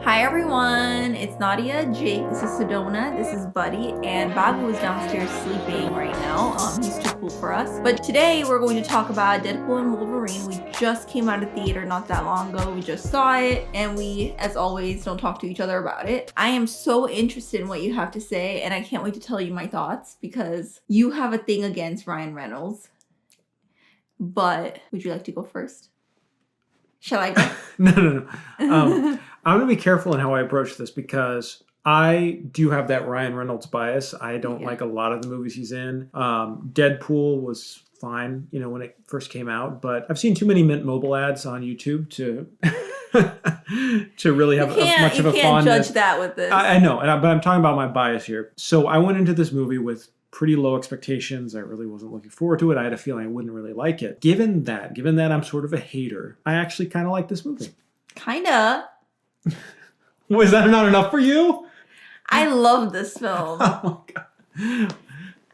Hi everyone, it's Nadia, Jake, this is Sedona, this is Buddy, and Babu is downstairs sleeping right now. He's too cool for us. But today we're going to talk about Deadpool and Wolverine. We just came out of theater not that long ago. We just saw it, and we, as always, don't talk to each other about it. I am so interested in what you have to say, and I can't wait to tell you my thoughts because you have a thing against Ryan Reynolds. But would you like to go first? Shall I go? No. I'm going to be careful in how I approach this because I do have that Ryan Reynolds bias. I don't like a lot of the movies he's in. Deadpool was fine, when it first came out, but I've seen too many Mint Mobile ads on YouTube to to really have much of a fondness. You can't judge that with this. I know, but I'm talking about my bias here. So I went into this movie with pretty low expectations. I really wasn't looking forward to it. I had a feeling I wouldn't really like it. Given that I'm sort of a hater, I actually kind of like this movie. Kinda. Was that not enough for you? I love this film. Oh my god.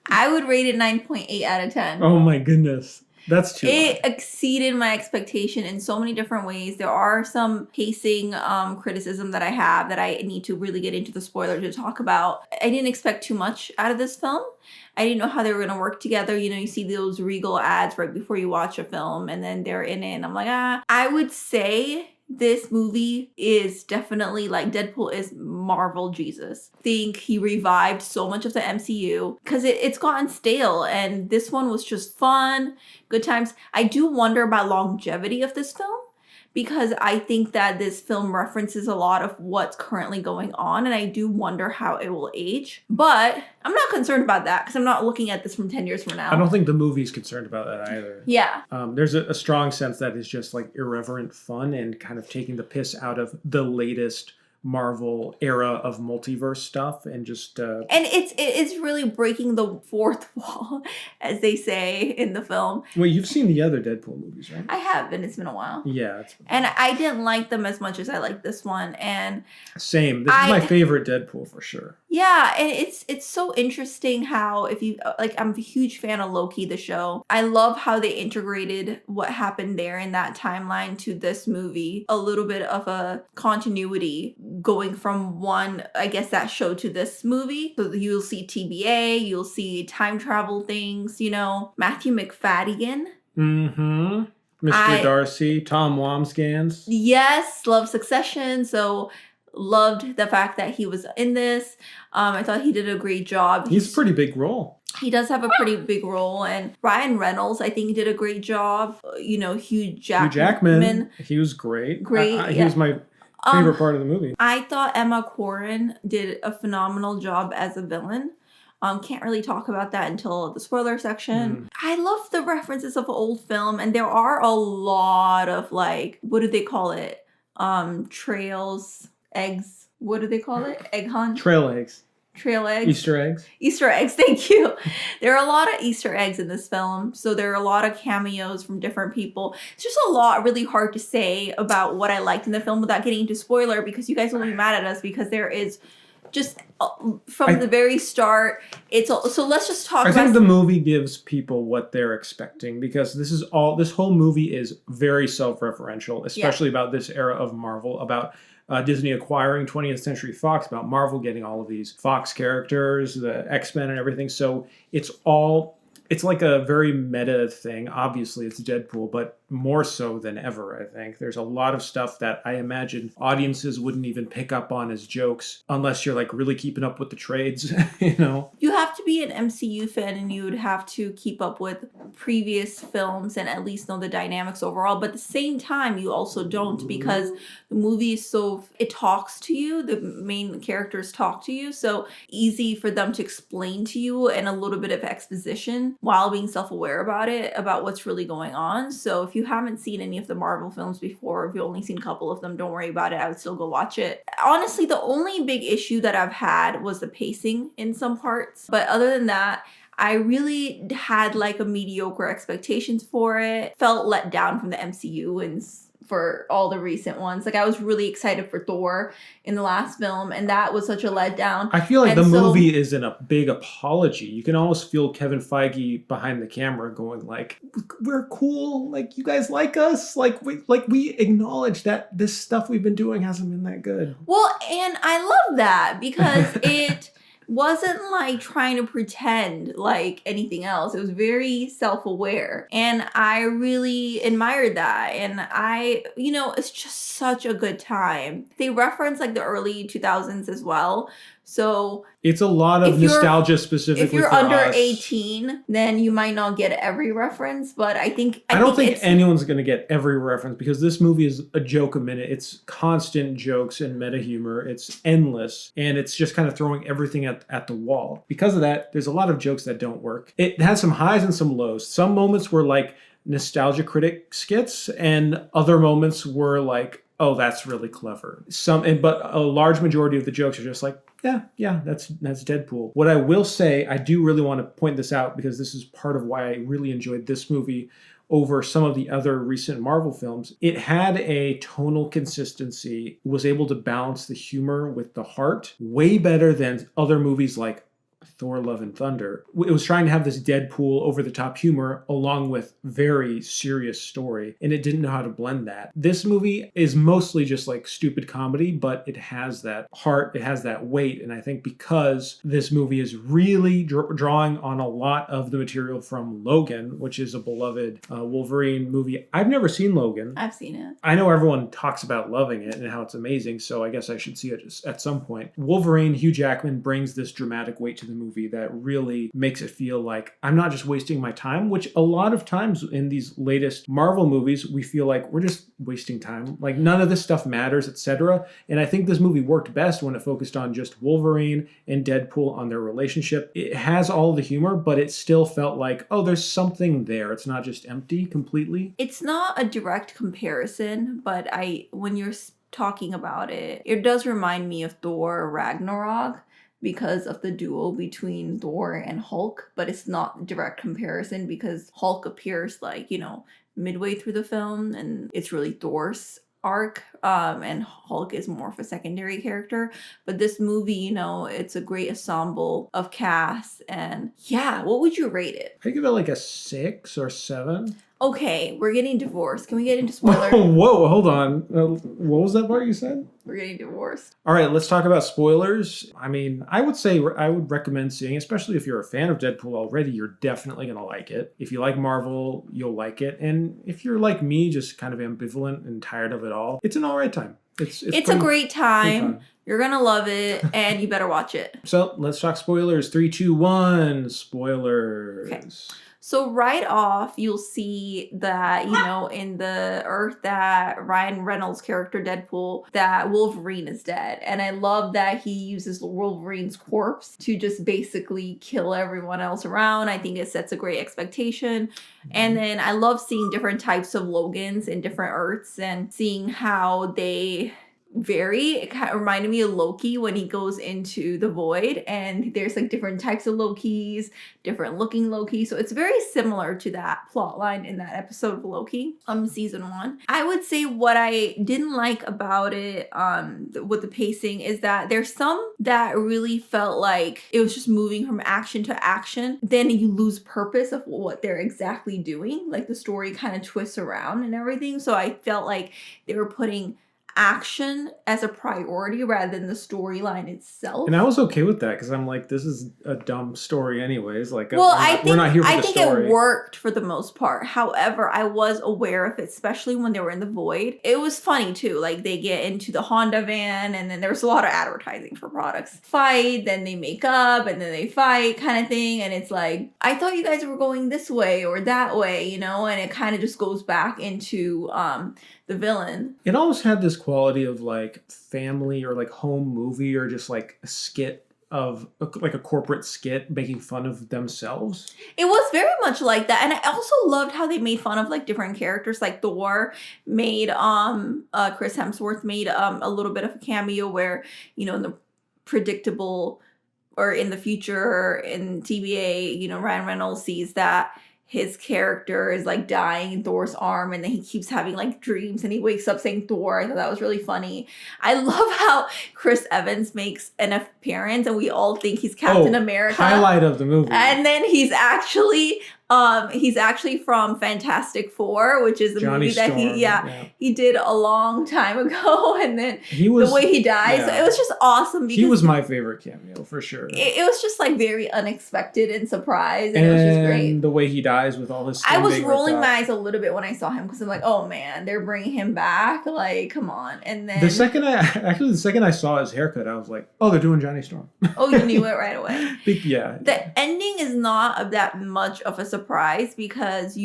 I would rate it 9.8 out of 10. Oh my goodness. That's too It high. exceeded my expectation in so many different ways. There are some pacing criticism that I have that I need to really get into the spoiler to talk about. I didn't expect too much out of this film. I didn't know how they were going to work together. You see those Regal ads right before you watch a film and then they're in it and I'm like, I would say this movie is definitely like Deadpool is Marvel Jesus. I think he revived so much of the MCU because it's gotten stale and this one was just fun, good times. I do wonder about longevity of this film because I think that this film references a lot of what's currently going on and I do wonder how it will age. But I'm not concerned about that because I'm not looking at this from 10 years from now. I don't think the movie's concerned about that either. Yeah. There's a strong sense that it's just like irreverent fun and kind of taking the piss out of the latest Marvel era of multiverse stuff and just and it is really breaking the fourth wall, as they say in the film. Well, you've seen the other Deadpool movies, right? I have, and it's been a while. Yeah. And I didn't like them as much as I like this one. And same. This is my favorite Deadpool for sure. Yeah, and it's so interesting how if you I'm a huge fan of Loki, the show. I love how they integrated what happened there in that timeline to this movie. A little bit of a continuity going from one, I guess, that show to this movie. So you'll see TBA, you'll see time travel things, Matthew McFadden. Mm-hmm. Mr. Darcy, Tom Wamsgans. Yes, love Succession. So loved the fact that he was in this. I thought he did a great job. He's a pretty big role. He does have a pretty big role. And Ryan Reynolds, I think, did a great job. Hugh Jackman. He was great. He was my favorite part of the movie. I thought Emma Corrin did a phenomenal job as a villain. Can't really talk about that until the spoiler section. I love the references of old film. And there are a lot of what do they call it? Trails, eggs. What do they call it? Egg hunt? Trail eggs. Easter eggs, thank you. There are a lot of Easter eggs in this film. So there are a lot of cameos from different people. It's just a lot really hard to say about what I liked in the film without getting into spoiler because you guys will be mad at us because there is just from the very start. So let's just talk about. I think the movie gives people what they're expecting because this whole movie is very self-referential, especially about this era of Marvel, about Disney acquiring 20th Century Fox, about Marvel getting all of these Fox characters, the X-Men and everything. So it's like a very meta thing. Obviously, it's Deadpool, but more so than ever, I think. There's a lot of stuff that I imagine audiences wouldn't even pick up on as jokes unless you're really keeping up with the trades, You have to be an MCU fan and you would have to keep up with previous films and at least know the dynamics overall. But at the same time, you also don't because the movie is it talks to you. The main characters talk to you. So easy for them to explain to you and a little bit of exposition while being self-aware about it, about what's really going on. So if you haven't seen any of the Marvel films before, if you've only seen a couple of them, don't worry about it. I would still go watch it. Honestly, the only big issue that I've had was the pacing in some parts. But other than that, I really had a mediocre expectations for it. Felt let down from the MCU and for all the recent ones. Like I was really excited for Thor in the last film, and that was such a letdown. I feel like And the so- movie is in a big apology. You can almost feel Kevin Feige behind the camera going like, "We're cool. Like you guys like us. We acknowledge that this stuff we've been doing hasn't been that good." Well, and I love that because it wasn't like trying to pretend like anything else. It was very self-aware. And I really admired that. And it's just such a good time. They reference like the early 2000s as well. So it's a lot of nostalgia specifically. If you're for under us. 18, then you might not get every reference. But I don't think anyone's going to get every reference because this movie is a joke a minute. It's constant jokes and meta humor. It's endless. And it's just kind of throwing everything at the wall. Because of that, there's a lot of jokes that don't work. It has some highs and some lows. Some moments were like nostalgia critic skits, and other moments were like, oh, that's really clever. But a large majority of the jokes are just like, yeah, that's Deadpool. What I will say, I do really want to point this out because this is part of why I really enjoyed this movie over some of the other recent Marvel films. It had a tonal consistency, was able to balance the humor with the heart way better than other movies like Thor, Love and Thunder. It was trying to have this Deadpool over-the-top humor along with very serious story, and it didn't know how to blend that. This movie is mostly just like stupid comedy, but it has that heart, it has that weight, and I think because this movie is really drawing on a lot of the material from Logan, which is a beloved Wolverine movie. I've never seen Logan. I've seen it. I know everyone talks about loving it and how it's amazing, so I guess I should see it at some point. Wolverine, Hugh Jackman brings this dramatic weight to the movie that really makes it feel like I'm not just wasting my time, which a lot of times in these latest Marvel movies, we feel like we're just wasting time. Like none of this stuff matters, etc. And I think this movie worked best when it focused on just Wolverine and Deadpool on their relationship. It has all the humor, but it still felt like, oh, there's something there. It's not just empty completely. It's not a direct comparison, but when you're talking about it, it does remind me of Thor Ragnarok, because of the duel between Thor and Hulk, but it's not direct comparison because Hulk appears midway through the film and it's really Thor's arc, and Hulk is more of a secondary character. But this movie, it's a great ensemble of cast, and yeah, what would you rate it? I give it like a 6 or 7. Okay, we're getting divorced. Can we get into spoilers? Whoa, hold on. What was that part you said? We're getting divorced. All right, let's talk about spoilers. I mean, I would recommend seeing, especially if you're a fan of Deadpool already, you're definitely going to like it. If you like Marvel, you'll like it. And if you're like me, just kind of ambivalent and tired of it all, it's an all right time. It's a great time. You're going to love it, and you better watch it. So let's talk spoilers. 3, 2, 1. Spoilers. Okay. So right off, you'll see that, in the Earth that Ryan Reynolds' character Deadpool, that Wolverine is dead. And I love that he uses Wolverine's corpse to just basically kill everyone else around. I think it sets a great expectation. And then I love seeing different types of Logans in different Earths and seeing how they vary. It kind of reminded me of Loki when he goes into the void, and there's like different types of Lokis, different looking Loki. So it's very similar to that plot line in that episode of Loki, season 1. I would say what I didn't like about it, with the pacing, is that there's some that really felt like it was just moving from action to action. Then you lose purpose of what they're exactly doing. Like the story kind of twists around and everything. So I felt like they were putting action as a priority rather than the storyline itself. And I was okay with that because I'm like, this is a dumb story anyways. Like, well, we're not here for the story. I think it worked for the most part. However, I was aware of it, especially when they were in the void. It was funny too. Like they get into the Honda van, and then there's a lot of advertising for products. Fight, then they make up, and then they fight, kind of thing. And it's like, I thought you guys were going this way or that way, and it kind of just goes back into the villain. It almost had this quality of like family or like home movie or just like a skit of like a corporate skit making fun of themselves. It was very much like that. And I also loved how they made fun of like different characters. Like Thor made Chris Hemsworth made a little bit of a cameo where, in the predictable or in the future in TBA, Ryan Reynolds sees that his character is like dying in Thor's arm, and then he keeps having like dreams, and he wakes up saying Thor. I thought that was really funny. I love how Chris Evans makes an appearance, and we all think he's Captain America. Highlight of the movie. And then he's actually from Fantastic Four, which is the Johnny movie that Storm, he did a long time ago, and then the way he dies, it was just awesome because he was my favorite cameo for sure. It was just like very unexpected and surprised, and it was just great. And the way he dies with all his I was rolling my eyes a little bit when I saw him because I'm like, oh man, they're bringing him back, like come on. And then the second I saw his haircut, I was like, oh, they're doing Johnny Storm. Oh, you knew it right away. Yeah. The ending is not that much of a surprise because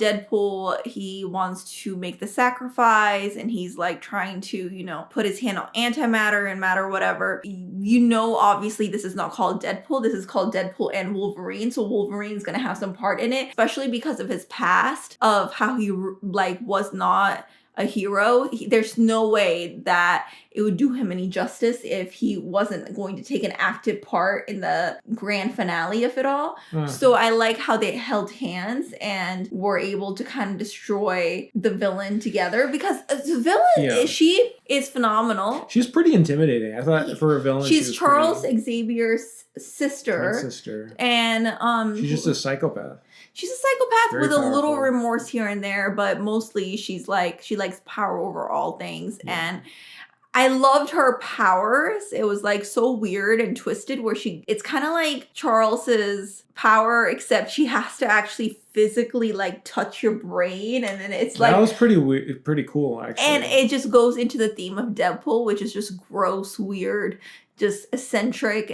Deadpool, he wants to make the sacrifice, and he's like trying to, put his hand on antimatter and matter, whatever. Obviously this is not called Deadpool. This is called Deadpool and Wolverine. So Wolverine's going to have some part in it, especially because of his past, of how he was not a hero. There's no way that it would do him any justice if he wasn't going to take an active part in the grand finale of it all. So I like how they held hands and were able to kind of destroy the villain together, because the villain, she is phenomenal. She's pretty intimidating. I thought for a villain, she's Charles Xavier's sister. And she's just a psychopath. She's a psychopath Very with powerful. a little remorse here and there, but mostly she likes power over all things. And I loved her powers. It was like so weird and twisted where it's kind of like Charles's power, except she has to actually physically like touch your brain, and then it's like that was pretty cool actually. And it just goes into the theme of Deadpool, which is just gross, weird, just eccentric,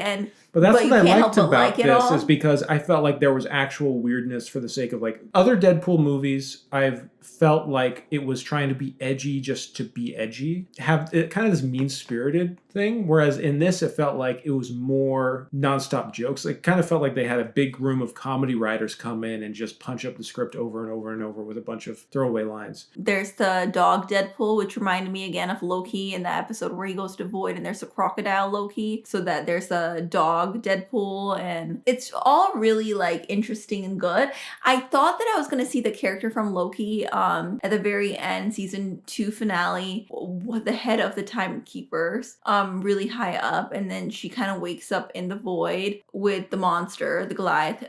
but that's what I liked about this is because I felt like there was actual weirdness for the sake of like other Deadpool movies. I've felt like it was trying to be edgy just to be edgy, have it kind of this mean-spirited thing, whereas in this it felt like it was more nonstop jokes. It kind of felt like they had a big room of comedy writers come in and just punch up the script over and over and over with a bunch of throwaway lines. There's the dog Deadpool, which reminded me again of Loki in the episode where he goes to Void and there's a crocodile Loki, so that there's a dog Deadpool, and it's all really like interesting and good. I thought that I was going to see the character from Loki at the very end, season 2 finale, the head of the Timekeepers, really high up, and then she kind of wakes up in the Void with the monster, the Goliath,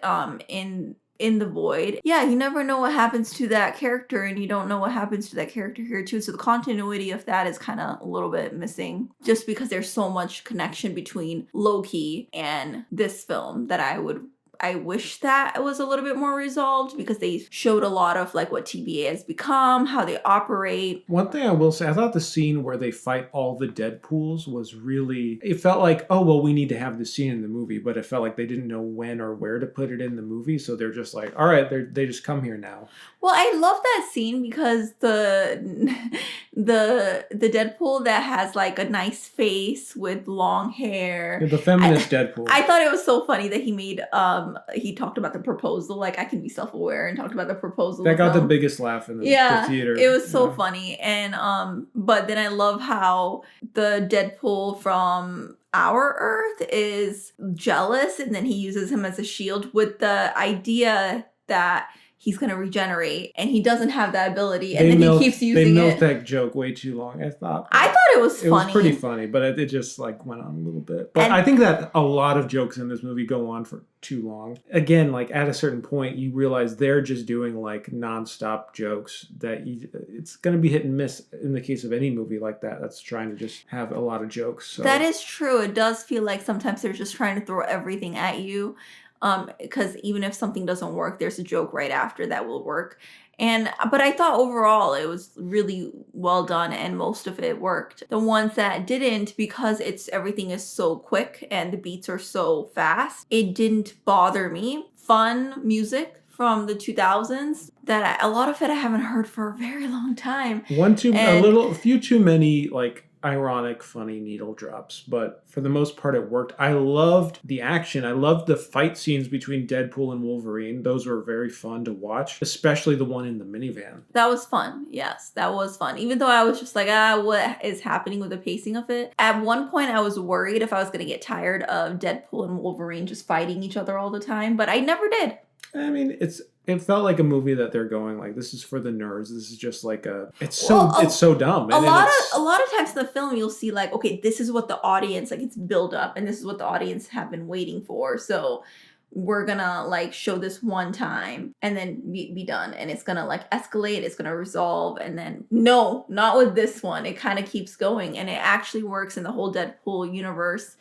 in the Void. Yeah, you never know what happens to that character, and you don't know what happens to that character here too. So the continuity of that is kind of a little bit missing, just because there's so much connection between Loki and this film that I wish that was a little bit more resolved, because they showed a lot of like what TVA has become, how they operate. One thing I will say, I thought the scene where they fight all the Deadpools was really, it felt like, oh, well, we need to have this scene in the movie, but it felt like they didn't know when or where to put it in the movie. So they're just like, all right, they just come here now. Well, I love that scene because the Deadpool that has like a nice face with long hair. The feminist Deadpool. I thought it was so funny that he made he talked about the proposal, like I can be self-aware, and talked about the proposal. That got the biggest laugh in the theater. It was so funny. And but then I love how the Deadpool from our Earth is jealous, and then he uses him as a shield with the idea that he's going to regenerate, and he doesn't have that ability, and then he keeps using it. They milked that joke way too long, I thought. I thought it was funny. It was pretty funny, but it just like went on a little bit. But I think that a lot of jokes in this movie go on for too long. Again, like at a certain point, you realize they're just doing like nonstop jokes that it's going to be hit and miss in the case of any movie like that that's trying to just have a lot of jokes. So. That is true. It does feel like sometimes they're just trying to throw everything at you. Because even if something doesn't work, there's a joke right after that will work. But I thought overall it was really well done, and most of it worked. The ones that didn't, because everything is so quick and the beats are so fast, it didn't bother me. Fun music from the 2000s that a lot of it I haven't heard for a very long time. A few too many like ironic, funny needle drops, but for the most part it worked. I loved the action. I loved the fight scenes between Deadpool and Wolverine. Those were very fun to watch, especially the one in the minivan. That was fun. Yes, that was fun. Even though I was just like, what is happening with the pacing of it? At one point I was worried if I was going to get tired of Deadpool and Wolverine just fighting each other all the time, but I never did. I mean, it felt like a movie that they're going like, this is for the nerds. This is just like it's so dumb. A lot of times in the film you'll see like, okay, this is what the audience, like, it's build up and this is what the audience have been waiting for. So we're gonna like show this one time and then be done, and it's gonna like escalate, it's gonna resolve, and then no, not with this one. It kind of keeps going, and it actually works in the whole Deadpool universe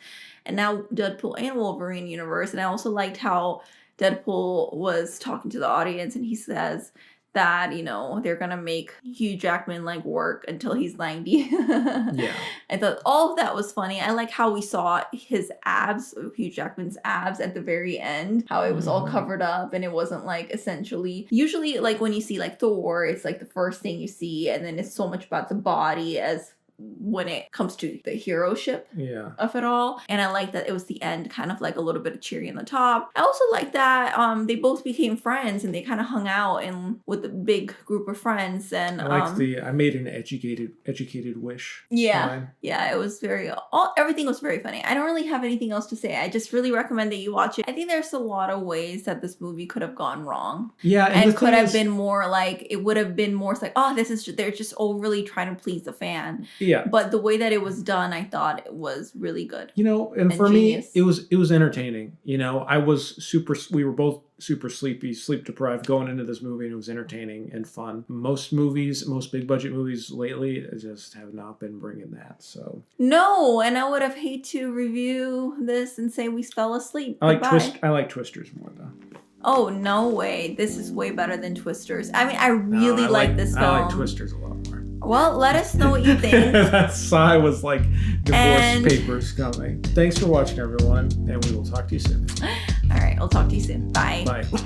and now Deadpool and Wolverine universe. And I also liked how Deadpool was talking to the audience and he says that, you know, they're gonna make Hugh Jackman like work until he's 90. Yeah. I thought all of that was funny. I like how we saw his abs, Hugh Jackman's abs at the very end, how it was all covered up and it wasn't like essentially, usually like when you see like Thor, it's like the first thing you see, and then it's so much about the body as when it comes to the heroship of it all. And I like that it was the end, kind of like a little bit of cherry on the top. I also like that they both became friends and they kind of hung out and with a big group of friends. And I liked I made an educated wish. Yeah. line. Yeah, it was everything was very funny. I don't really have anything else to say. I just really recommend that you watch it. I think there's a lot of ways that this movie could have gone wrong. Yeah. And could have been more like, it would have been more like, oh, they're just overly trying to please the fan. Yeah. But the way that it was done, I thought it was really good. You know, and for genius. me, it was entertaining. You know, we were both super sleep deprived going into this movie, and it was entertaining and fun. Most big budget movies lately just have not been bringing that. So no, and I would have hate to review this and say we fell asleep. I like Twisters more though. Oh, no way. This is way better than Twisters. I mean, I really like this film. I like Twisters a lot more. Well, let us know what you think. That sigh was like divorce papers coming. Thanks for watching, everyone, and we will talk to you soon. All right, I'll talk to you soon. Bye. Bye.